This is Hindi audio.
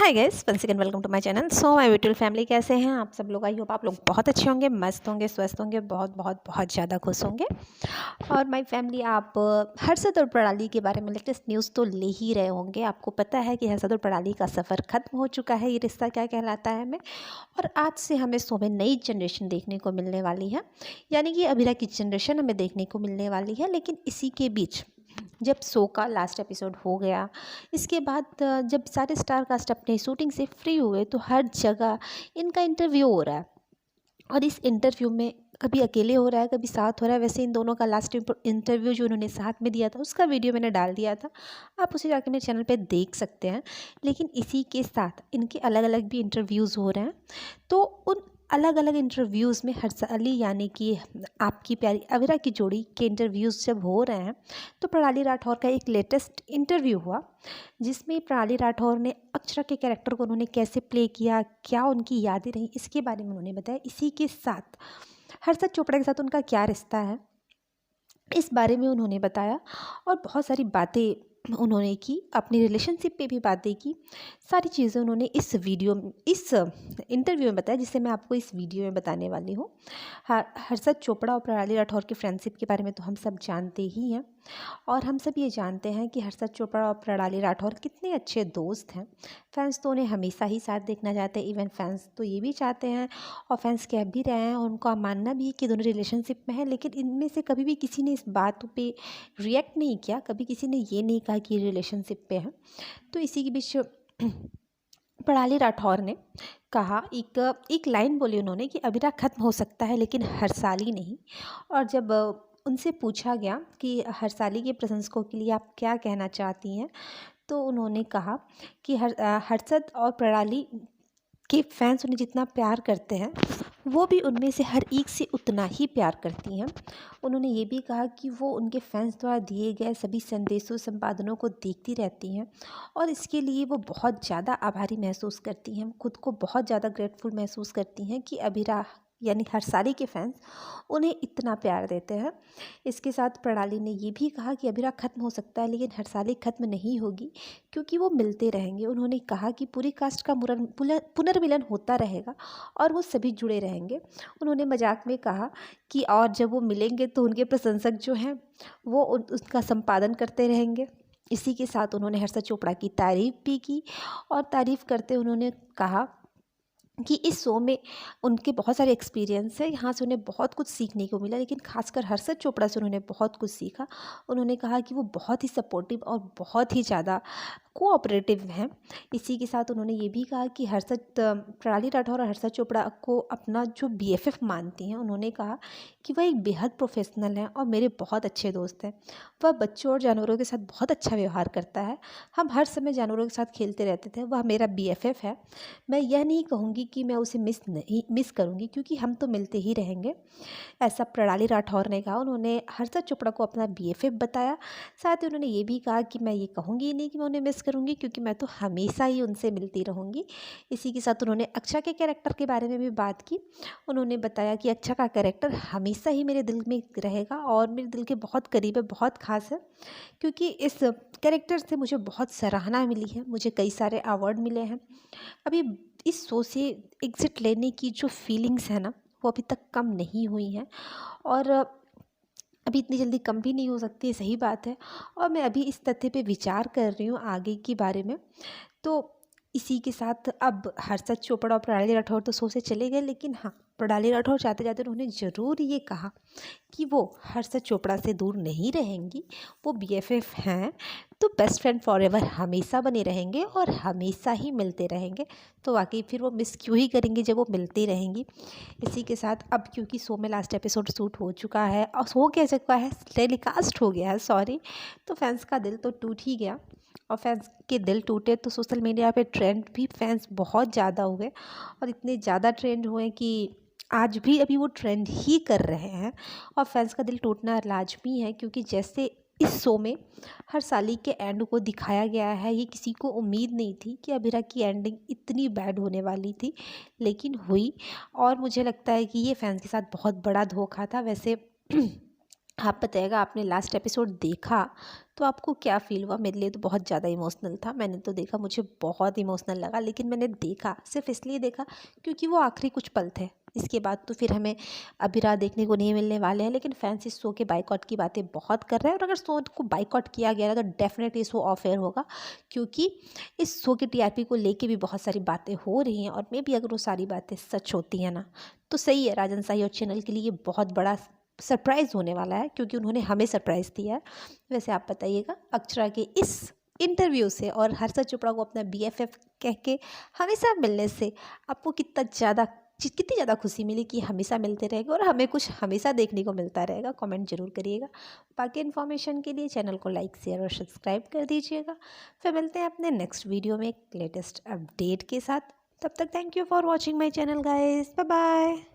Hi guys, once again welcome to my channel. So my beautiful family, कैसे हैं आप सब लोग? आई होप आप लोग बहुत अच्छे होंगे, मस्त होंगे, स्वस्थ होंगे, बहुत बहुत बहुत ज़्यादा खुश होंगे। और माय फैमिली, आप हर्षद और प्रणाली के बारे में लेटेस्ट न्यूज़ तो ले ही रहे होंगे। आपको पता है कि हर्षद और प्रणाली का सफ़र ख़त्म हो चुका है। ये रिश्ता क्या कहलाता है हमें, और आज से हमें शो में नई जनरेशन देखने को मिलने वाली है, यानी कि अभिरा की जनरेशन हमें देखने को मिलने वाली है। लेकिन इसी के बीच जब शो का लास्ट एपिसोड हो गया, इसके बाद जब सारे स्टार कास्ट अपने शूटिंग से फ्री हुए तो हर जगह इनका इंटरव्यू हो रहा है। और इस इंटरव्यू में कभी अकेले हो रहा है, कभी साथ हो रहा है। वैसे इन दोनों का लास्ट इंटरव्यू जो उन्होंने साथ में दिया था, उसका वीडियो मैंने डाल दिया था, आप उसे जाके मेरे चैनल पे देख सकते हैं। लेकिन इसी के साथ इनके अलग अलग भी इंटरव्यूज़ हो रहे हैं। तो उन अलग अलग इंटरव्यूज़ में हर्षाली यानी कि आपकी प्यारी अविरा की जोड़ी के इंटरव्यूज़ जब हो रहे हैं, तो प्रणाली राठौर का एक लेटेस्ट इंटरव्यू हुआ, जिसमें प्रणाली राठौर ने अक्षरा के कैरेक्टर को उन्होंने कैसे प्ले किया, क्या उनकी यादें रहीं, इसके बारे में उन्होंने बताया। इसी के साथ हर्षद चोपड़ा के साथ उनका क्या रिश्ता है, इस बारे में उन्होंने बताया। और बहुत सारी बातें उन्होंने की, अपनी रिलेशनशिप पे भी बातें की। सारी चीज़ें उन्होंने इस इंटरव्यू में बताया, जिसे मैं आपको इस वीडियो में बताने वाली हूँ। हर्षद चोपड़ा और प्रणाली राठौर की फ्रेंडशिप के बारे में तो हम सब जानते ही हैं, और हम सब ये जानते हैं कि हर्षद चोपड़ा और प्रणाली राठौर कितने अच्छे दोस्त हैं। फैंस तो उन्हें हमेशा ही साथ देखना चाहते हैं, इवन फैंस तो ये भी चाहते हैं, और फैंस कह भी रहे हैं, और उनका मानना भी है कि दोनों रिलेशनशिप में है। लेकिन इनमें से कभी भी किसी ने इस बात पे रिएक्ट नहीं किया, कभी किसी ने ये नहीं कहा कि रिलेशनशिप पे है। तो इसी के बीच प्रणाली राठौर ने कहा, एक लाइन बोली उन्होंने कि अभिरा ख़त्म हो सकता है लेकिन हर्षाली नहीं। और जब उनसे पूछा गया कि हर्षाली के प्रशंसकों के लिए आप क्या कहना चाहती हैं, तो उन्होंने कहा कि हर्षद और प्रणाली के फैंस उन्हें जितना प्यार करते हैं, वो भी उनमें से हर एक से उतना ही प्यार करती हैं। उन्होंने ये भी कहा कि वो उनके फैंस द्वारा दिए गए सभी संदेशों संपादनों को देखती रहती हैं, और इसके लिए वो बहुत ज़्यादा आभारी महसूस करती हैं, खुद को बहुत ज़्यादा ग्रेटफुल महसूस करती हैं कि अभिरा यानी हर्षाली के फैंस उन्हें इतना प्यार देते हैं। इसके साथ प्रणाली ने ये भी कहा कि अभिरा ख़त्म हो सकता है लेकिन हर्षाली ख़त्म नहीं होगी, क्योंकि वो मिलते रहेंगे। उन्होंने कहा कि पूरी कास्ट का पुनर्मिलन होता रहेगा और वो सभी जुड़े रहेंगे। उन्होंने मजाक में कहा कि और जब वो मिलेंगे तो उनके प्रशंसक जो हैं वो उसका संपादन करते रहेंगे। इसी के साथ उन्होंने हर्षद चोपड़ा की तारीफ़ भी की, और तारीफ़ करते उन्होंने कहा कि इस शो में उनके बहुत सारे एक्सपीरियंस है, यहाँ से उन्हें बहुत कुछ सीखने को मिला, लेकिन खासकर हर्षद चोपड़ा से उन्होंने बहुत कुछ सीखा। उन्होंने कहा कि वो बहुत ही सपोर्टिव और बहुत ही ज़्यादा कोऑपरेटिव हैं। इसी के साथ उन्होंने ये भी कहा कि प्रणाली राठौर और हर्षद चोपड़ा को अपना जो BFF मानती हैं। उन्होंने कहा कि वह एक बेहद प्रोफेशनल हैं और मेरे बहुत अच्छे दोस्त हैं। वह बच्चों और जानवरों के साथ बहुत अच्छा व्यवहार करता है। हम हर समय जानवरों के साथ खेलते रहते थे। वह मेरा BFF है। मैं यह नहीं कहूँगी कि मैं उसे मिस करूँगी, क्योंकि हम तो मिलते ही रहेंगे, ऐसा प्रणाली राठौर ने कहा। उन्होंने हर्षद चोपड़ा को अपना BFF बताया। साथ ही उन्होंने ये भी कहा कि मैं ये कहूँगी नहीं कि मैं उन्हें मिस करूँगी, क्योंकि मैं तो हमेशा ही उनसे मिलती रहूँगी। इसी के साथ उन्होंने अक्षरा के कैरेक्टर के बारे में भी बात की। उन्होंने बताया कि अक्षरा का कैरेक्टर हमेशा ही मेरे दिल में रहेगा और मेरे दिल के बहुत करीब है, बहुत ख़ास है, क्योंकि इस कैरेक्टर से मुझे बहुत सराहना मिली है, मुझे कई सारे अवार्ड मिले हैं। अभी इस शो से एग्ज़िट लेने की जो फीलिंग्स है ना, वो अभी तक कम नहीं हुई हैं, और अभी इतनी जल्दी कम भी नहीं हो सकती है, सही बात है। और मैं अभी इस तथ्य पे विचार कर रही हूँ आगे के बारे में। तो इसी के साथ अब हर्षद चोपड़ा और प्रणाली राठौर तो शो से चले गए, लेकिन हाँ, प्रणाली राठौर जाते जाते उन्होंने ज़रूर ये कहा कि वो हर्षद चोपड़ा से दूर नहीं रहेंगी, वो BFF हैं, तो बेस्ट फ्रेंड फॉरएवर हमेशा बने रहेंगे और हमेशा ही मिलते रहेंगे। तो वाकई फिर वो मिस क्यों ही करेंगे जब वो मिलती रहेंगी। इसी के साथ अब क्योंकि शो में लास्ट एपिसोड शूट हो चुका है, और हो क्या चुका है, टेलीकास्ट हो गया है, सॉरी, तो फैंस का दिल तो टूट ही गया। और फैंस के दिल टूटे तो सोशल मीडिया पे ट्रेंड भी फैंस बहुत ज़्यादा हुए, और इतने ज़्यादा ट्रेंड हुए कि आज भी अभी वो ट्रेंड ही कर रहे हैं। और फैंस का दिल टूटना लाजमी है, क्योंकि जैसे इस शो में हर साली के एंड को दिखाया गया है, ये किसी को उम्मीद नहीं थी कि अभिरा की एंडिंग इतनी बैड होने वाली थी, लेकिन हुई। और मुझे लगता है कि ये फैंस के साथ बहुत बड़ा धोखा था। वैसे आप बताइएगा, आपने लास्ट एपिसोड देखा तो आपको क्या फ़ील हुआ? मेरे लिए तो बहुत ज़्यादा इमोशनल था। मैंने तो देखा, मुझे बहुत इमोशनल लगा, लेकिन मैंने देखा, सिर्फ़ इसलिए देखा क्योंकि वो आखिरी कुछ पल थे। इसके बाद तो फिर हमें अभी देखने को नहीं मिलने वाले हैं। लेकिन फैंस इस शो के बायकॉट की बातें बहुत कर रहे हैं, और अगर शो को बायकॉट किया गया ना तो डेफ़िनेटली शो ऑफ एयर होगा, क्योंकि इस शो की टीआरपी को लेके भी बहुत सारी बातें हो रही हैं, और मे बी अगर वो सारी बातें सच होती हैं ना, तो सही है, राजन साही और चैनल के लिए ये बहुत बड़ा सरप्राइज़ होने वाला है, क्योंकि उन्होंने हमें सरप्राइज़ दिया है। वैसे आप बताइएगा, अक्षरा के इस इंटरव्यू से और हर्षद चोपड़ा को अपना बीएफएफ कह के हमेशा मिलने से आपको कितनी ज़्यादा खुशी मिली कि हमेशा मिलते रहेगा और हमें कुछ हमेशा देखने को मिलता रहेगा? कमेंट ज़रूर करिएगा। बाकी इन्फॉर्मेशन के लिए चैनल को लाइक, शेयर और सब्सक्राइब कर दीजिएगा। फिर मिलते हैं अपने नेक्स्ट वीडियो में एक लेटेस्ट अपडेट के साथ। तब तक thank you for watching my channel guys. Bye bye.